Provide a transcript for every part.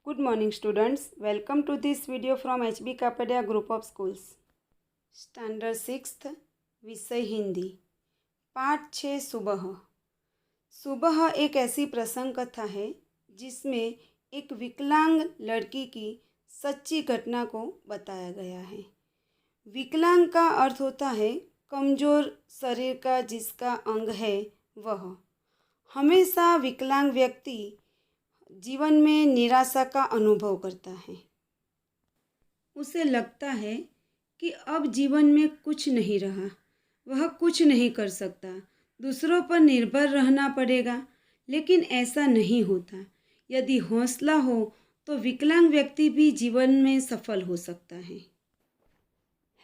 Good morning students. Welcome to this video from HB Kapadia Group of Schools. Standard 6th विषय हिंदी पाठ 6 सुबह। सुबह एक ऐसी प्रसंग कथा है जिसमें एक विकलांग लड़की की सच्ची घटना को बताया गया है। विकलांग का अर्थ होता है कमज़ोर शरीर का जिसका अंग है वह। हमेशा विकलांग व्यक्ति जीवन में निराशा का अनुभव करता है। उसे लगता है कि अब जीवन में कुछ नहीं रहा, वह कुछ नहीं कर सकता, दूसरों पर निर्भर रहना पड़ेगा। लेकिन ऐसा नहीं होता। यदि हौसला हो तो विकलांग व्यक्ति भी जीवन में सफल हो सकता है।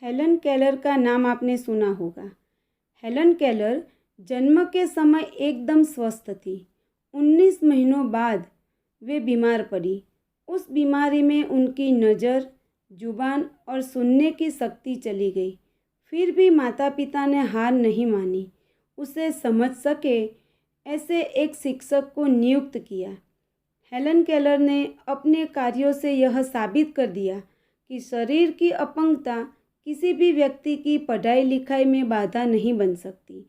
हेलन केलर का नाम आपने सुना होगा। हेलन केलर जन्म के समय एकदम स्वस्थ थी। 19 महीनों बाद वे बीमार पड़ी। उस बीमारी में उनकी नज़र, जुबान और सुनने की शक्ति चली गई। फिर भी माता पिता ने हार नहीं मानी। उसे समझ सके ऐसे एक शिक्षक को नियुक्त किया। हेलन केलर ने अपने कार्यों से यह साबित कर दिया कि शरीर की अपंगता किसी भी व्यक्ति की पढ़ाई लिखाई में बाधा नहीं बन सकती।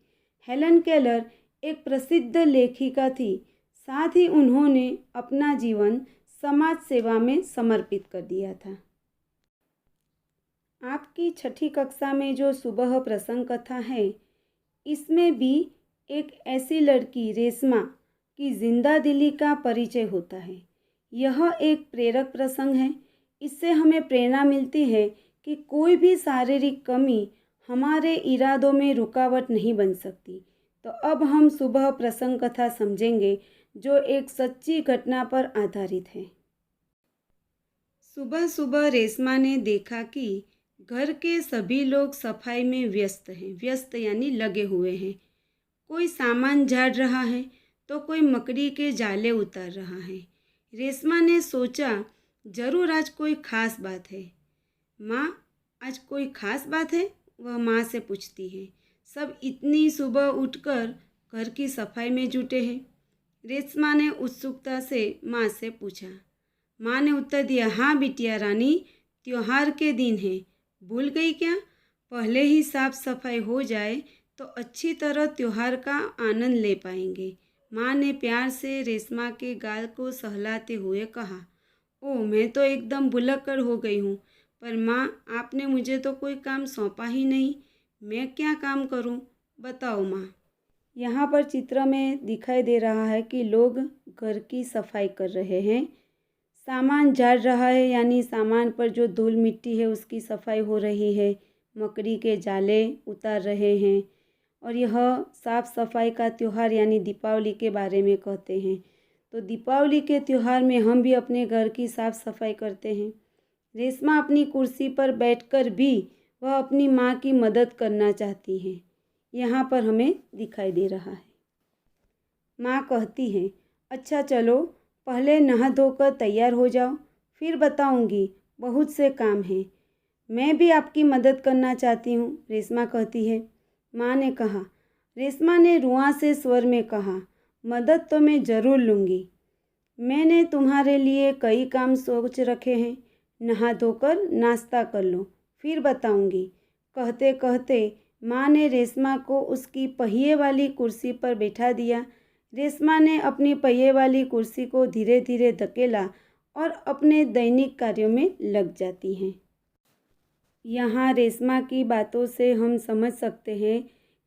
हेलन केलर एक प्रसिद्ध लेखिका थी। साथ ही उन्होंने अपना जीवन समाज सेवा में समर्पित कर दिया था। आपकी 6ठी कक्षा में जो सुबह प्रसंग कथा है, इसमें भी एक ऐसी लड़की रेशमा की जिंदा दिली का परिचय होता है। यह एक प्रेरक प्रसंग है। इससे हमें प्रेरणा मिलती है कि कोई भी शारीरिक कमी हमारे इरादों में रुकावट नहीं बन सकती। तो अब हम सुबह प्रसंग कथा समझेंगे जो एक सच्ची घटना पर आधारित है। सुबह सुबह रेशमा ने देखा कि घर के सभी लोग सफाई में व्यस्त हैं। व्यस्त यानी लगे हुए हैं। कोई सामान झाड़ रहा है तो कोई मकड़ी के जाले उतार रहा है। रेशमा ने सोचा जरूर आज कोई खास बात है। माँ, आज कोई खास बात है? वह माँ से पूछती है। सब इतनी सुबह उठकर घर की सफाई में जुटे हैं। रेशमा ने उत्सुकता से माँ से पूछा। माँ ने उत्तर दिया, हाँ बिटिया रानी, त्योहार के दिन है, भूल गई क्या? पहले ही साफ सफाई हो जाए तो अच्छी तरह त्योहार का आनंद ले पाएंगे। माँ ने प्यार से रेशमा के गाल को सहलाते हुए कहा। ओह, मैं तो एकदम भुलक्कड़ हो गई हूँ। पर माँ, आपने मुझे तो कोई काम सौंपा ही नहीं। मैं क्या काम करूँ, बताओ माँ। यहाँ पर चित्र में दिखाई दे रहा है कि लोग घर की सफाई कर रहे हैं। सामान झाड़ रहा है यानी सामान पर जो धूल मिट्टी है उसकी सफाई हो रही है। मकड़ी के जाले उतार रहे हैं। और यह साफ सफाई का त्यौहार यानी दीपावली के बारे में कहते हैं। तो दीपावली के त्यौहार में हम भी अपने घर की साफ सफाई करते हैं। रेशमा अपनी कुर्सी पर बैठकर भी वह अपनी माँ की मदद करना चाहती है। यहाँ पर हमें दिखाई दे रहा है। माँ कहती है, अच्छा चलो पहले नहा धोकर तैयार हो जाओ, फिर बताऊँगी, बहुत से काम हैं। मैं भी आपकी मदद करना चाहती हूँ, रेशमा कहती है। माँ ने कहा। रेशमा ने रुआं से स्वर में कहा, मदद तो मैं ज़रूर लूँगी। मैंने तुम्हारे लिए कई काम सोच रखे हैं। नहा धोकर नाश्ता कर लो, फिर बताऊँगी। कहते कहते माँ ने रेशमा को उसकी पहिए वाली कुर्सी पर बैठा दिया। रेशमा ने अपनी पहिए वाली कुर्सी को धीरे धीरे धकेला और अपने दैनिक कार्यों में लग जाती हैं। यहाँ रेशमा की बातों से हम समझ सकते हैं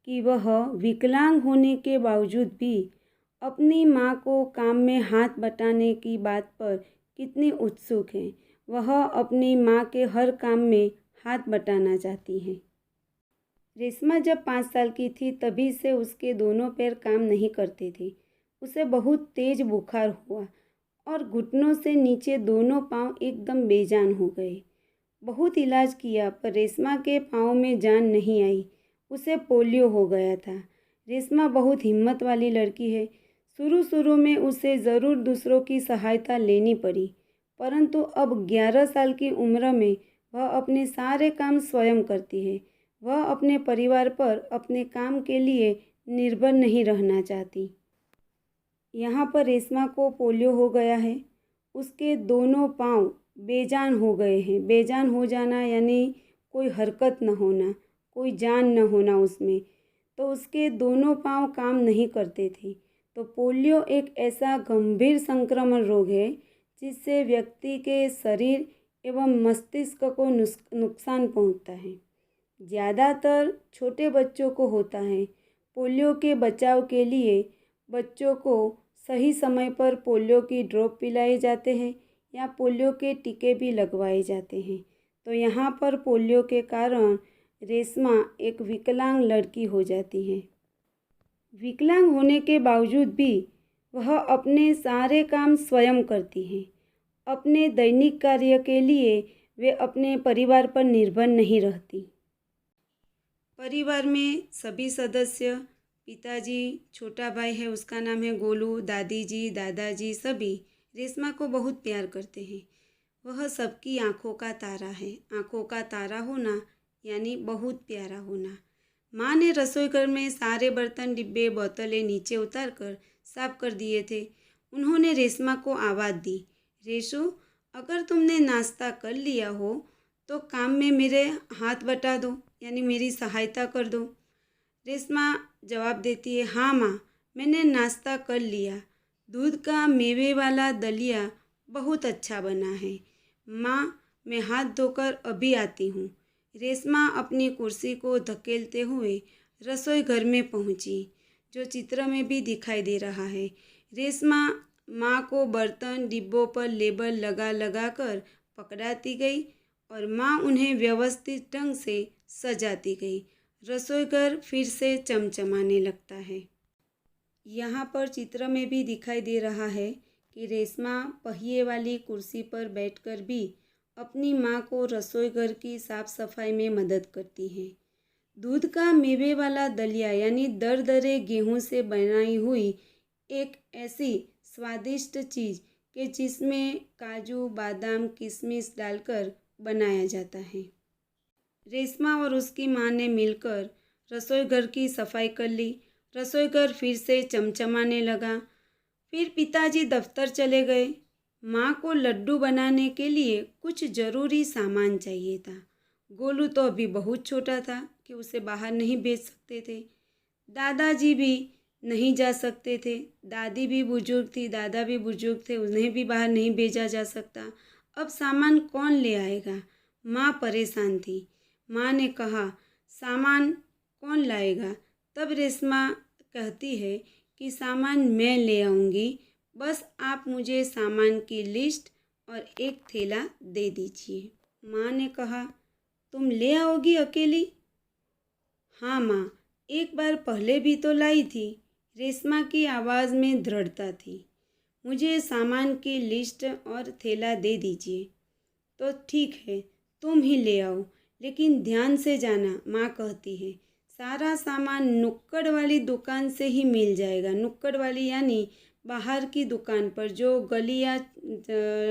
कि वह विकलांग होने के बावजूद भी अपनी माँ को काम में हाथ बटाने की बात पर कितनी उत्सुक है। वह अपनी माँ के हर काम में हाथ बटाना चाहती है। रेशमा जब 5 साल की थी तभी से उसके दोनों पैर काम नहीं करते थे। उसे बहुत तेज बुखार हुआ और घुटनों से नीचे दोनों पांव एकदम बेजान हो गए। बहुत इलाज किया पर रेशमा के पाँव में जान नहीं आई। उसे पोलियो हो गया था। रेशमा बहुत हिम्मत वाली लड़की है। शुरू में उसे ज़रूर दूसरों की सहायता लेनी पड़ी, परंतु अब 11 साल की उम्र में वह अपने सारे काम स्वयं करती है। वह अपने परिवार पर अपने काम के लिए निर्भर नहीं रहना चाहती। यहाँ पर रेशमा को पोलियो हो गया है। उसके दोनों पाँव बेजान हो गए हैं। बेजान हो जाना यानी कोई हरकत न होना, कोई जान न होना उसमें। तो उसके दोनों पाँव काम नहीं करते थे। तो पोलियो एक ऐसा गंभीर संक्रमण रोग है जिससे व्यक्ति के शरीर एवं मस्तिष्क को नुकसान पहुंचता है। ज़्यादातर छोटे बच्चों को होता है। पोलियो के बचाव के लिए बच्चों को सही समय पर पोलियो की ड्रॉप पिलाए जाते हैं या पोलियो के टीके भी लगवाए जाते हैं। तो यहाँ पर पोलियो के कारण रेशमा एक विकलांग लड़की हो जाती है। विकलांग होने के बावजूद भी वह अपने सारे काम स्वयं करती है। अपने दैनिक कार्य के लिए वे अपने परिवार पर निर्भर नहीं रहती। परिवार में सभी सदस्य, पिताजी, छोटा भाई है उसका नाम है गोलू, दादी जी, दादाजी सभी रेशमा को बहुत प्यार करते हैं। वह सबकी आँखों का तारा है। आँखों का तारा होना यानी बहुत प्यारा होना। माँ ने रसोई घर में सारे बर्तन, डिब्बे, बोतलें नीचे उतार कर साफ कर दिए थे। उन्होंने रेशमा को आवाज़ दी, रेशु, अगर तुमने नाश्ता कर लिया हो तो काम में मेरे हाथ बटा दो, यानी मेरी सहायता कर दो। रेशमा जवाब देती है, हाँ माँ, मैंने नाश्ता कर लिया। दूध का मेवे वाला दलिया बहुत अच्छा बना है। माँ, मैं हाथ धोकर अभी आती हूँ। रेशमा अपनी कुर्सी को धकेलते हुए रसोई घर में पहुँची, जो चित्र में भी दिखाई दे रहा है। रेशमा माँ को बर्तन, डिब्बों पर लेबल लगा लगा कर पकड़ाती गई और माँ उन्हें व्यवस्थित ढंग से सजाती गई। रसोई घर फिर से चमचमाने लगता है। यहाँ पर चित्र में भी दिखाई दे रहा है कि रेशमा पहिए वाली कुर्सी पर बैठकर भी अपनी माँ को रसोई घर की साफ सफाई में मदद करती है। दूध का मेवे वाला दलिया यानी दरदरे गेहूं से बनाई हुई एक ऐसी स्वादिष्ट चीज़ कि जिसमें काजू, बादाम, किशमिश डालकर बनाया जाता है। रेशमा और उसकी माँ ने मिलकर रसोई घर की सफाई कर ली। रसोई घर फिर से चमचमाने लगा। फिर पिताजी दफ्तर चले गए। माँ को लड्डू बनाने के लिए कुछ ज़रूरी सामान चाहिए था। गोलू तो अभी बहुत छोटा था कि उसे बाहर नहीं भेज सकते थे। दादाजी भी नहीं जा सकते थे। दादी भी बुजुर्ग थी, दादा भी बुजुर्ग थे, उन्हें भी बाहर नहीं भेजा जा सकता। अब सामान कौन ले आएगा? माँ परेशान थी। माँ ने कहा, सामान कौन लाएगा? तब रेशमा कहती है कि सामान मैं ले आऊँगी, बस आप मुझे सामान की लिस्ट और एक थैला दे दीजिए। माँ ने कहा, तुम ले आओगी अकेली? हाँ माँ, एक बार पहले भी तो लाई थी। रेशमा की आवाज़ में दृढ़ता थी। मुझे सामान की लिस्ट और थैला दे दीजिए। तो ठीक है, तुम ही ले आओ, लेकिन ध्यान से जाना, माँ कहती है। सारा सामान नुक्कड़ वाली दुकान से ही मिल जाएगा। नुक्कड़ वाली यानी बाहर की दुकान पर, जो गली या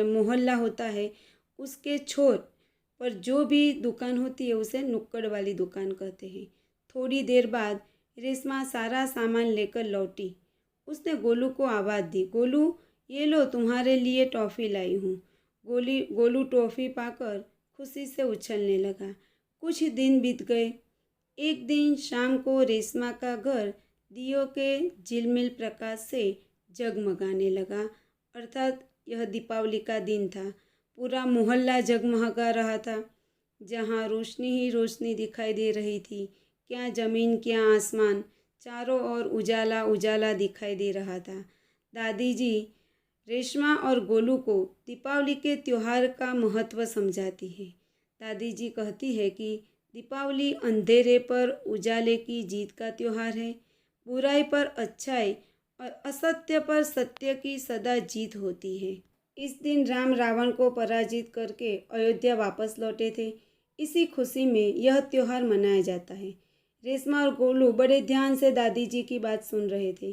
मोहल्ला होता है उसके छोर पर जो भी दुकान होती है उसे नुक्कड़ वाली दुकान कहते हैं। थोड़ी देर बाद रेशमा सारा सामान लेकर लौटी। उसने गोलू को आवाज़ दी, गोलू, ये लो, तुम्हारे लिए टॉफ़ी लाई हूँ। गोलू टॉफ़ी पाकर खुशी से उछलने लगा। कुछ दिन बीत गए। एक दिन शाम को रेशमा का घर दियों के झिलमिल प्रकाश से जगमगाने लगा। अर्थात यह दीपावली का दिन था। पूरा मोहल्ला जगमगा रहा था। जहाँ रोशनी ही रोशनी दिखाई दे रही थी। क्या ज़मीन, क्या आसमान, चारों ओर उजाला उजाला दिखाई दे रहा था। दादी जी रेशमा और गोलू को दीपावली के त्यौहार का महत्व समझाती है। दादी जी कहती है कि दीपावली अंधेरे पर उजाले की जीत का त्यौहार है। बुराई पर अच्छाई और असत्य पर सत्य की सदा जीत होती है। इस दिन राम रावण को पराजित करके अयोध्या वापस लौटे थे। इसी खुशी में यह त्यौहार मनाया जाता है। रेशमा और गोलू बड़े ध्यान से दादी जी की बात सुन रहे थे।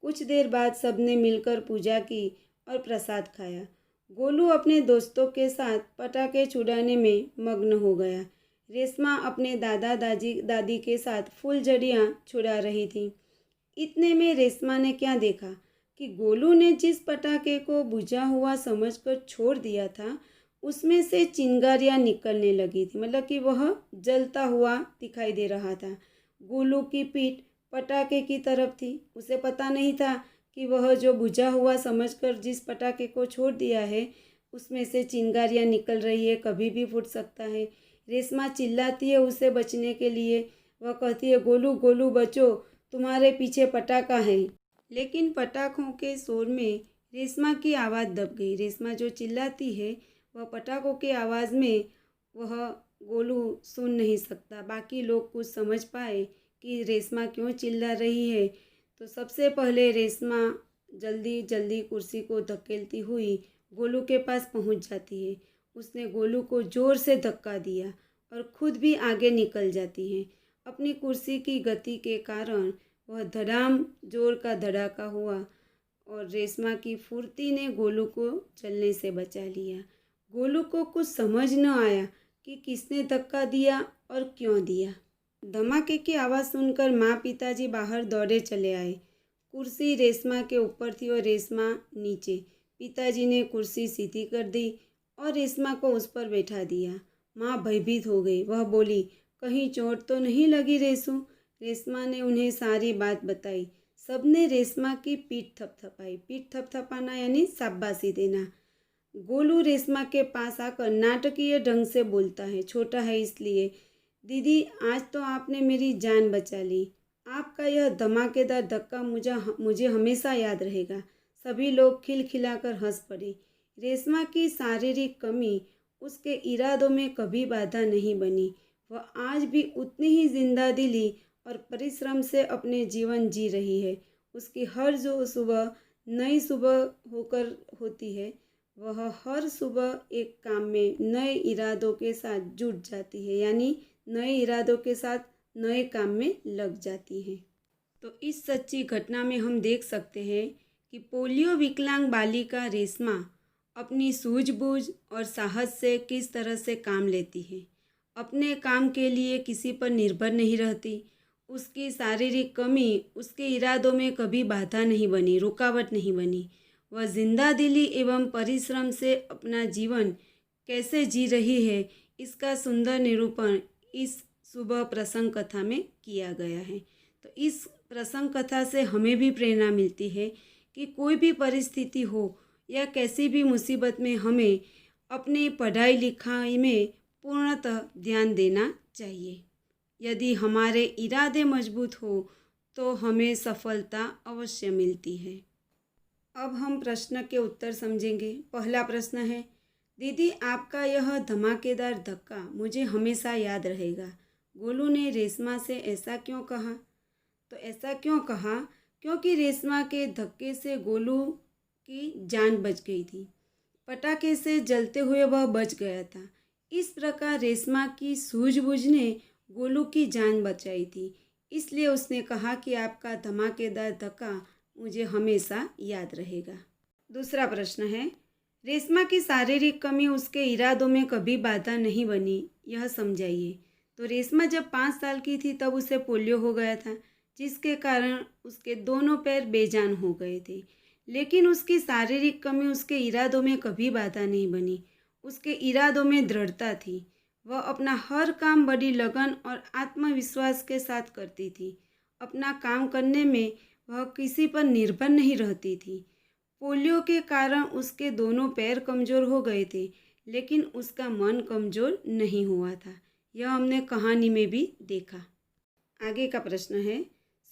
कुछ देर बाद सबने मिलकर पूजा की और प्रसाद खाया। गोलू अपने दोस्तों के साथ पटाखे छुड़ाने में मग्न हो गया। रेशमा अपने दादी के साथ फुलझड़ियाँ छुड़ा रही थी। इतने में रेशमा ने क्या देखा? कि गोलू ने जिस पटाखे को बुझा हुआ समझकर छोड़ दिया था, उसमें से चिंगारियाँ निकलने लगी थी, मतलब कि वह जलता हुआ दिखाई दे रहा था। गोलू की पीठ पटाखे की तरफ थी। उसे पता नहीं था कि वह जो बुझा हुआ समझकर जिस पटाखे को छोड़ दिया है, उसमें से चिंगारियाँ निकल रही है, कभी भी फूट सकता है। रेशमा चिल्लाती है उसे बचने के लिए। वह कहती है, गोलू गोलू बचो, तुम्हारे पीछे पटाखा है। लेकिन पटाखों के शोर में रेशमा की आवाज़ दब गई। रेशमा जो चिल्लाती है वह पटाखों की आवाज़ में वह गोलू सुन नहीं सकता। बाकी लोग कुछ समझ पाए कि रेशमा क्यों चिल्ला रही है, तो सबसे पहले रेशमा जल्दी जल्दी कुर्सी को धकेलती हुई गोलू के पास पहुंच जाती है। उसने गोलू को ज़ोर से धक्का दिया और खुद भी आगे निकल जाती है। अपनी कुर्सी की गति के कारण वह धड़ाम जोर का धड़ाका हुआ और रेशमा की फुर्ती ने गोलू को जलने से बचा लिया। गोलू को कुछ समझ न आया कि किसने धक्का दिया और क्यों दिया। धमाके की आवाज़ सुनकर माँ पिताजी बाहर दौड़े चले आए। कुर्सी रेशमा के ऊपर थी और रेशमा नीचे। पिताजी ने कुर्सी सीधी कर दी और रेशमा को उस पर बैठा दिया। माँ भयभीत हो गई। वह बोली, कहीं चोट तो नहीं लगी रेशू? रेशमा ने उन्हें सारी बात बताई। सबने रेशमा की पीठ थपथपाई। पीठ थपथपाना यानी शाबाशी देना। गोलू रेशमा के पास आकर नाटकीय ढंग से बोलता है, छोटा है इसलिए, दीदी आज तो आपने मेरी जान बचा ली। आपका यह धमाकेदार धक्का मुझे हमेशा याद रहेगा। सभी लोग खिलखिलाकर हंस पड़े। रेशमा की शारीरिक कमी उसके इरादों में कभी बाधा नहीं बनी। वह आज भी उतनी ही जिंदादिली और परिश्रम से अपने जीवन जी रही है। उसकी हर जो सुबह नई सुबह होकर होती है, वह हर सुबह एक काम में नए इरादों के साथ जुट जाती है, यानी नए इरादों के साथ नए काम में लग जाती है। तो इस सच्ची घटना में हम देख सकते हैं कि पोलियो विकलांग बालिका रेशमा अपनी सूझबूझ और साहस से किस तरह से काम लेती है। अपने काम के लिए किसी पर निर्भर नहीं रहती। उसकी शारीरिक कमी उसके इरादों में कभी बाधा नहीं बनी, रुकावट नहीं बनी। वह जिंदादिली एवं परिश्रम से अपना जीवन कैसे जी रही है, इसका सुंदर निरूपण इस सुबह प्रसंग कथा में किया गया है। तो इस प्रसंग कथा से हमें भी प्रेरणा मिलती है कि कोई भी परिस्थिति हो या कैसी भी मुसीबत में हमें अपनी पढ़ाई लिखाई में पूर्णतः ध्यान देना चाहिए। यदि हमारे इरादे मजबूत हो तो हमें सफलता अवश्य मिलती है। अब हम प्रश्न के उत्तर समझेंगे। पहला प्रश्न है, दीदी आपका यह धमाकेदार धक्का मुझे हमेशा याद रहेगा। गोलू ने रेशमा से ऐसा क्यों कहा? तो ऐसा क्यों कहा? क्योंकि रेशमा के धक्के से गोलू की जान बच गई थी। पटाखे से जलते हुए वह बच गया था। इस प्रकार रेशमा की सूझबूझ ने गोलू की जान बचाई थी। इसलिए उसने कहा कि आपका धमाकेदार धक्का मुझे हमेशा याद रहेगा। दूसरा प्रश्न है, रेशमा की शारीरिक कमी उसके इरादों में कभी बाधा नहीं बनी, यह समझाइए। तो रेशमा जब 5 साल की थी तब उसे पोलियो हो गया था, जिसके कारण उसके दोनों पैर बेजान हो गए थे। लेकिन उसकी शारीरिक कमी उसके इरादों में कभी बाधा नहीं बनी। उसके इरादों में दृढ़ता थी। वह अपना हर काम बड़ी लगन और आत्मविश्वास के साथ करती थी। अपना काम करने में वह किसी पर निर्भर नहीं रहती थी। पोलियो के कारण उसके दोनों पैर कमज़ोर हो गए थे, लेकिन उसका मन कमज़ोर नहीं हुआ था। यह हमने कहानी में भी देखा। आगे का प्रश्न है,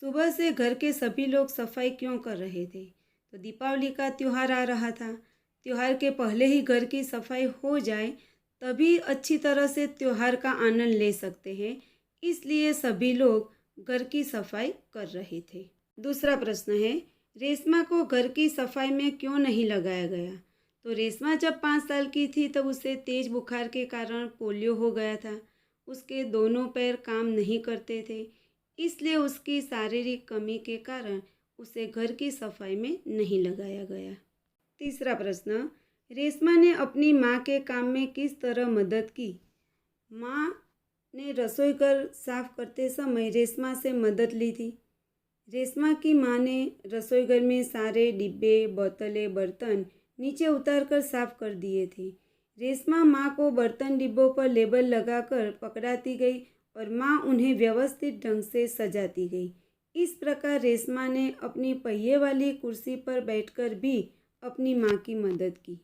सुबह से घर के सभी लोग सफाई क्यों कर रहे थे? तो दीपावली का त्यौहार आ रहा था। त्यौहार के पहले ही घर की सफाई हो जाए तभी अच्छी तरह से त्यौहार का आनंद ले सकते हैं। इसलिए सभी लोग घर की सफाई कर रहे थे। दूसरा प्रश्न है, रेशमा को घर की सफाई में क्यों नहीं लगाया गया? तो रेशमा जब 5 साल की थी तब उसे तेज बुखार के कारण पोलियो हो गया था। उसके दोनों पैर काम नहीं करते थे, इसलिए उसकी शारीरिक कमी के कारण उसे घर की सफाई में नहीं लगाया गया। तीसरा प्रश्न, रेशमा ने अपनी माँ के काम में किस तरह मदद की? माँ ने रसोई घर साफ करते समय रेशमा से मदद ली थी। रेशमा की माँ ने रसोई घर में सारे डिब्बे, बोतलें, बर्तन नीचे उतार कर साफ कर दिए थे। रेशमा माँ को बर्तन डिब्बों पर लेबल लगाकर पकड़ाती गई और माँ उन्हें व्यवस्थित ढंग से सजाती गई। इस प्रकार रेशमा ने अपनी पहिए वाली कुर्सी पर बैठकर भी अपनी माँ की मदद की।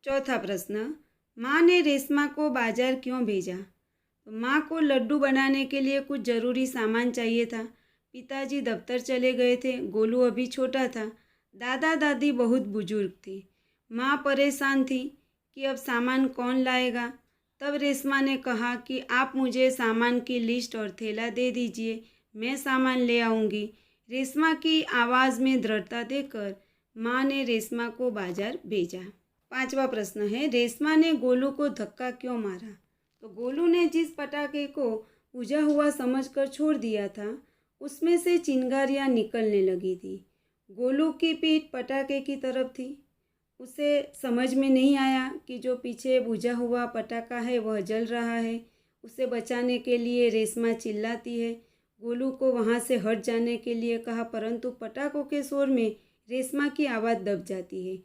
चौथा प्रश्न, माँ ने रेशमा को बाजार क्यों भेजा? तो माँ को लड्डू बनाने के लिए कुछ ज़रूरी सामान चाहिए था। पिताजी दफ्तर चले गए थे, गोलू अभी छोटा था, दादा दादी बहुत बुजुर्ग थे। माँ परेशान थी कि अब सामान कौन लाएगा। तब रेशमा ने कहा कि आप मुझे सामान की लिस्ट और थैला दे दीजिए, मैं सामान ले आऊँगी। रेशमा की आवाज़ में दृढ़ता देकर माँ ने रेशमा को बाजार भेजा। पांचवा प्रश्न है, रेशमा ने गोलू को धक्का क्यों मारा? तो गोलू ने जिस पटाखे को बुझा हुआ समझकर छोड़ दिया था, उसमें से चिंगारियाँ निकलने लगी थी। गोलू की पीठ पटाखे की तरफ थी। उसे समझ में नहीं आया कि जो पीछे बुझा हुआ पटाखा है वह जल रहा है। उसे बचाने के लिए रेशमा चिल्लाती है। गोलू को वहाँ से हट जाने के लिए कहा, परंतु पटाखों के शोर में रेशमा की आवाज़ दब जाती है।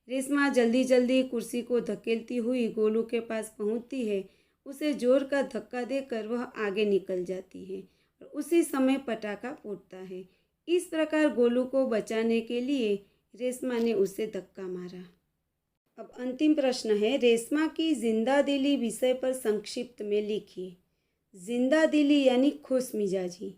रेशमा जल्दी जल्दी कुर्सी को धकेलती हुई गोलू के पास पहुँचती है। उसे जोर का धक्का देकर वह आगे निकल जाती है और उसी समय पटाखा फूटता है। इस प्रकार गोलू को बचाने के लिए रेशमा ने उसे धक्का मारा। अब अंतिम प्रश्न है, रेशमा की जिंदा दिली विषय पर संक्षिप्त में लिखिए। जिंदा दिली यानी खुश मिजाजी।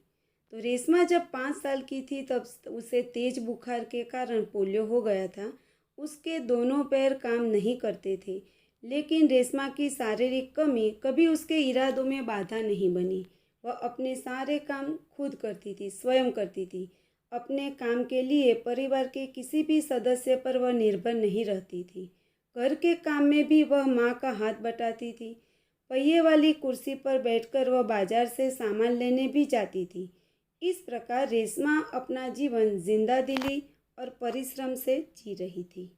तो रेशमा जब 5 साल की थी तब उसे तेज बुखार के कारण पोलियो हो गया था। उसके दोनों पैर काम नहीं करते थे, लेकिन रेशमा की शारीरिक कमी कभी उसके इरादों में बाधा नहीं बनी। वह अपने सारे काम खुद करती थी, स्वयं करती थी। अपने काम के लिए परिवार के किसी भी सदस्य पर वह निर्भर नहीं रहती थी। घर के काम में भी वह माँ का हाथ बटाती थी। पहिए वाली कुर्सी पर बैठकर वह बाजार से सामान लेने भी जाती थी। इस प्रकार रेशमा अपना जीवन जिंदादिली और परिश्रम से जी रही थी।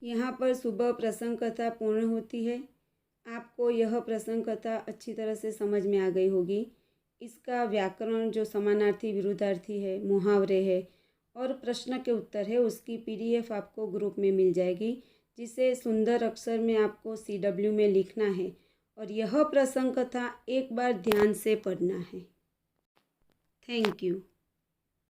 यहाँ पर सुबह प्रसंग कथा पूर्ण होती है। आपको यह प्रसंग कथा अच्छी तरह से समझ में आ गई होगी। इसका व्याकरण जो समानार्थी विरुद्धार्थी है, मुहावरे है और प्रश्न के उत्तर है, उसकी PDF आपको ग्रुप में मिल जाएगी, जिसे सुंदर अक्षर में आपको CW में लिखना है और यह प्रसंग कथा एक बार ध्यान से पढ़ना है। Thank you.